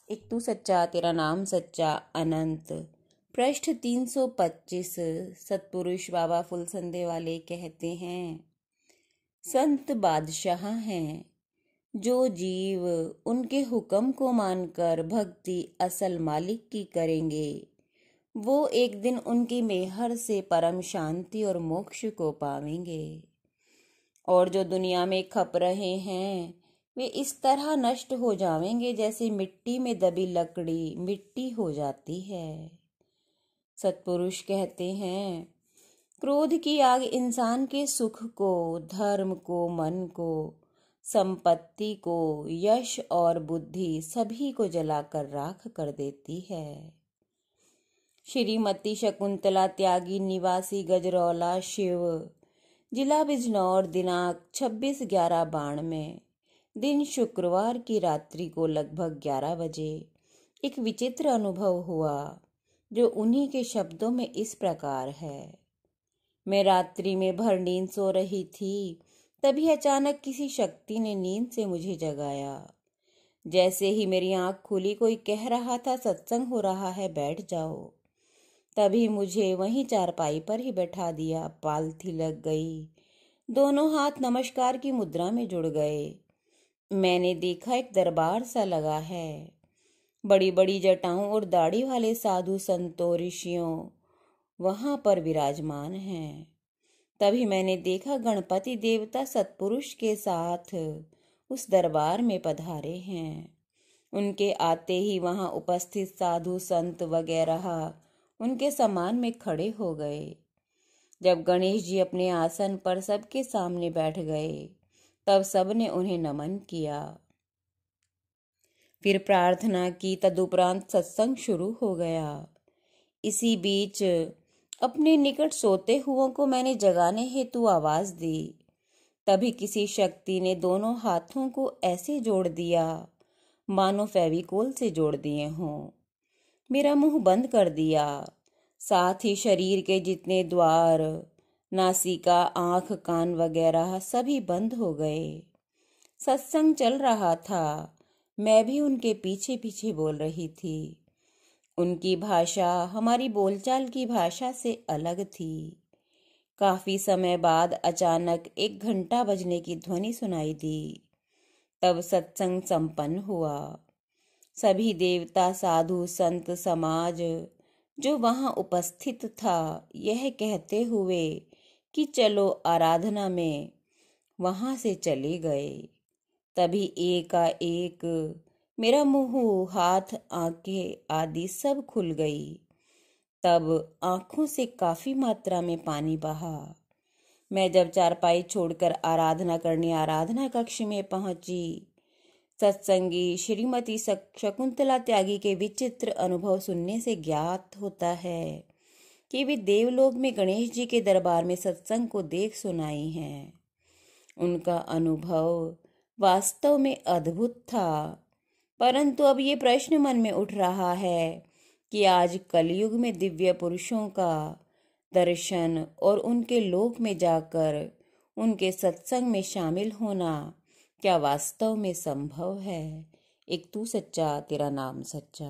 एक तू सच्चा तेरा नाम सच्चा अनंत। पृष्ठ 325। सतपुरुष बाबा फुलसंदे वाले कहते हैं, संत बादशाह हैं जो जीव उनके हुक्म को मानकर भक्ति असल मालिक की करेंगे, वो एक दिन उनकी मेहर से परम शांति और मोक्ष को पावेंगे। और जो दुनिया में खप रहे हैं वे इस तरह नष्ट हो जाएंगे जैसे मिट्टी में दबी लकड़ी मिट्टी हो जाती है। सतपुरुष कहते हैं, क्रोध की आग इंसान के सुख को, धर्म को, मन को, संपत्ति को, यश और बुद्धि सभी को जलाकर राख कर देती है। श्रीमती शकुंतला त्यागी निवासी गजरौला शिव, जिला बिजनौर, दिनांक 26/11/92, दिन शुक्रवार की रात्रि को लगभग 11 बजे एक विचित्र अनुभव हुआ जो उन्हीं के शब्दों में इस प्रकार है। मैं रात्रि में भर नींद सो रही थी, तभी अचानक किसी शक्ति ने नींद से मुझे जगाया। जैसे ही मेरी आंख खुली कोई कह रहा था, सत्संग हो रहा है, बैठ जाओ। तभी मुझे वहीं चारपाई पर ही बैठा दिया। पालथी लग गई, दोनों हाथ नमस्कार की मुद्रा में जुड़ गए। मैंने देखा एक दरबार सा लगा है, बड़ी बड़ी जटाओं और दाढ़ी वाले साधु संतों ऋषियों वहां पर विराजमान हैं। तभी मैंने देखा गणपति देवता सतपुरुष के साथ उस दरबार में पधारे हैं। उनके आते ही वहां उपस्थित साधु संत वगैरह उनके सम्मान में खड़े हो गए। जब गणेश जी अपने आसन पर सबके सामने बैठ गए, तब सबने उन्हें नमन किया, फिर प्रार्थना की। तदुपरांत सत्संग शुरू हो गया। इसी बीच अपने निकट सोते हुओं को मैंने जगाने हेतु आवाज दी। तभी किसी शक्ति ने दोनों हाथों को ऐसे जोड़ दिया मानो फेविकोल से जोड़ दिए हों। मेरा मुंह बंद कर दिया, साथ ही शरीर के जितने द्वार, नासिका, आंख, कान वगैरह सभी बंद हो गए। सत्संग चल रहा था, मैं भी उनके पीछे पीछे बोल रही थी। उनकी भाषा हमारी बोलचाल की भाषा से अलग थी। काफी समय बाद अचानक 1 घंटा बजने की ध्वनि सुनाई दी। तब सत्संग संपन्न हुआ। सभी देवता, साधु, संत समाज जो वहां उपस्थित था, यह कहते हुए कि चलो आराधना में, वहां से चले गए। तभी एकाएक मेरा मुंह, हाथ, आंखें आदि सब खुल गई। तब आंखों से काफी मात्रा में पानी बहा। मैं जब चारपाई छोड़कर आराधना करने आराधना कक्ष में पहुंची, सत्संगी श्रीमती शकुंतला त्यागी के विचित्र अनुभव सुनने से ज्ञात होता है कि वे देवलोक में गणेश जी के दरबार में सत्संग को देख सुनाई हैं। उनका अनुभव वास्तव में अद्भुत था। परंतु अब ये प्रश्न मन में उठ रहा है कि आज कलयुग में दिव्य पुरुषों का दर्शन और उनके लोक में जाकर उनके सत्संग में शामिल होना क्या वास्तव में संभव है? एक तू सच्चा तेरा नाम सच्चा।